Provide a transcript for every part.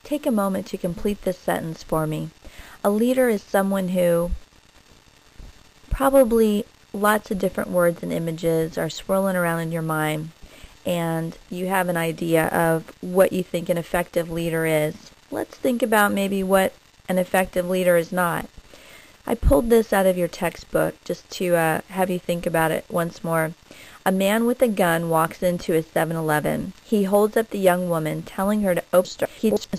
Take a moment to complete this sentence for me. A leader is someone who probably lots of different words and images are swirling around in your mind, and you have an idea of what you think an effective leader is. Let's think about maybe what an effective leader is not. I pulled this out of your textbook just to have you think about it once more. A man with a gun walks into a 7-Eleven. He holds up the young woman, telling her to open the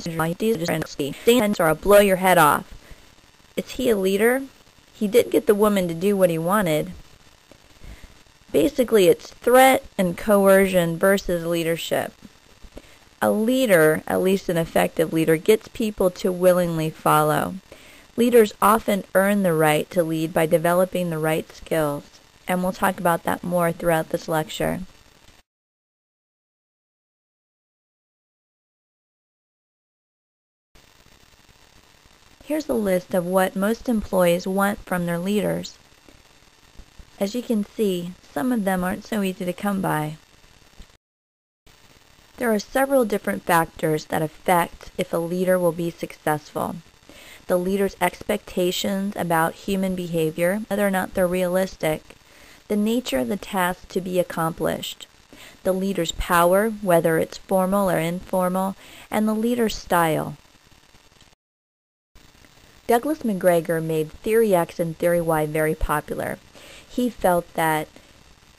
store or I'll blow your head off. Is he a leader? He did get the woman to do what he wanted. Basically, it's threat and coercion versus leadership. A leader, at least an effective leader, gets people to willingly follow. Leaders often earn the right to lead by developing the right skills, and we'll talk about that more throughout this lecture. Here's a list of what most employees want from their leaders. As you can see, some of them aren't so easy to come by. There are several different factors that affect if a leader will be successful. The leader's expectations about human behavior, whether or not they're realistic, the nature of the task to be accomplished, the leader's power, whether it's formal or informal, and the leader's style. Douglas McGregor made Theory X and Theory Y very popular. He felt that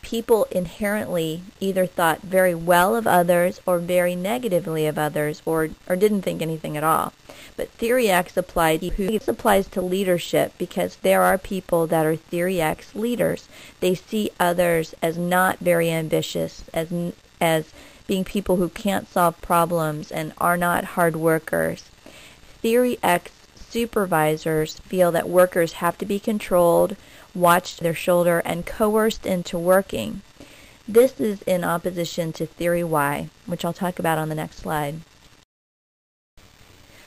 people inherently either thought very well of others or very negatively of others or didn't think anything at all. But Theory X applies to leadership because there are people that are Theory X leaders. They see others as not very ambitious, as being people who can't solve problems and are not hard workers. Theory X supervisors feel that workers have to be controlled, watched their shoulder, and coerced into working. This is in opposition to Theory Y, which I'll talk about on the next slide.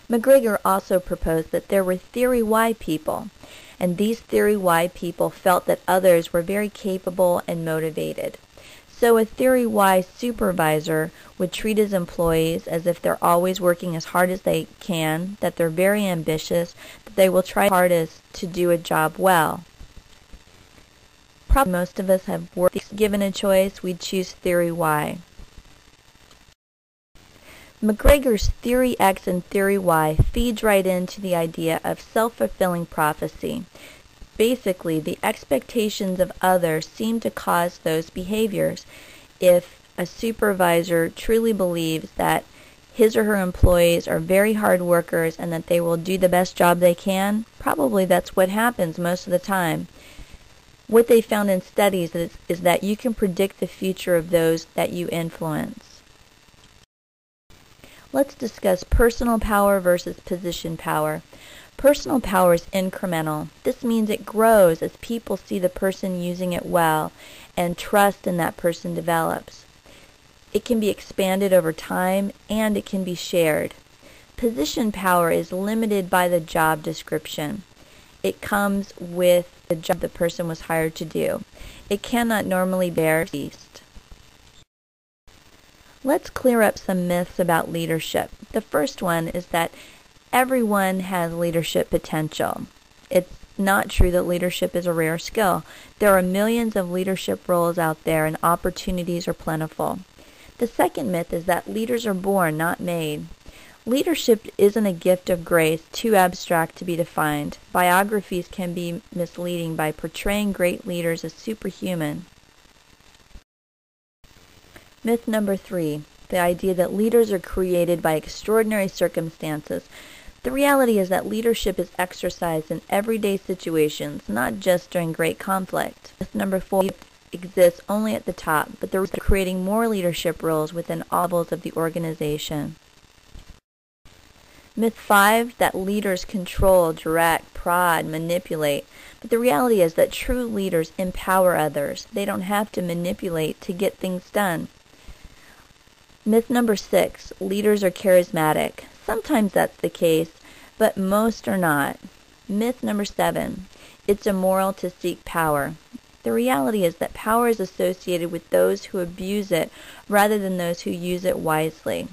McGregor also proposed that there were Theory Y people, and these Theory Y people felt that others were very capable and motivated. So a Theory Y supervisor would treat his employees as if they're always working as hard as they can, that they're very ambitious, that they will try hardest to do a job well. Probably most of us have worked. Given a choice, we'd choose Theory Y. McGregor's Theory X and Theory Y feeds right into the idea of self-fulfilling prophecy. Basically, the expectations of others seem to cause those behaviors. If a supervisor truly believes that his or her employees are very hard workers and that they will do the best job they can, probably that's what happens most of the time. What they found in studies is that you can predict the future of those that you influence. Let's discuss personal power versus position power. Personal power is incremental. This means it grows as people see the person using it well and trust in that person develops. It can be expanded over time and it can be shared. Position power is limited by the job description. It comes with the job the person was hired to do. It cannot normally be ceased. Let's clear up some myths about leadership. The first one is that everyone has leadership potential. It's not true that leadership is a rare skill. There are millions of leadership roles out there and opportunities are plentiful. The second myth is that leaders are born, not made. Leadership isn't a gift of grace, too abstract to be defined. Biographies can be misleading by portraying great leaders as superhuman. Myth number 3, the idea that leaders are created by extraordinary circumstances. The reality is that leadership is exercised in everyday situations, not just during great conflict. Myth number 4 exists only at the top, but they're creating more leadership roles within all levels of the organization. Myth 5, that leaders control, direct, prod, manipulate. But the reality is that true leaders empower others. They don't have to manipulate to get things done. Myth number 6, leaders are charismatic. Sometimes that's the case, but most are not. Myth number 7, it's immoral to seek power. The reality is that power is associated with those who abuse it rather than those who use it wisely.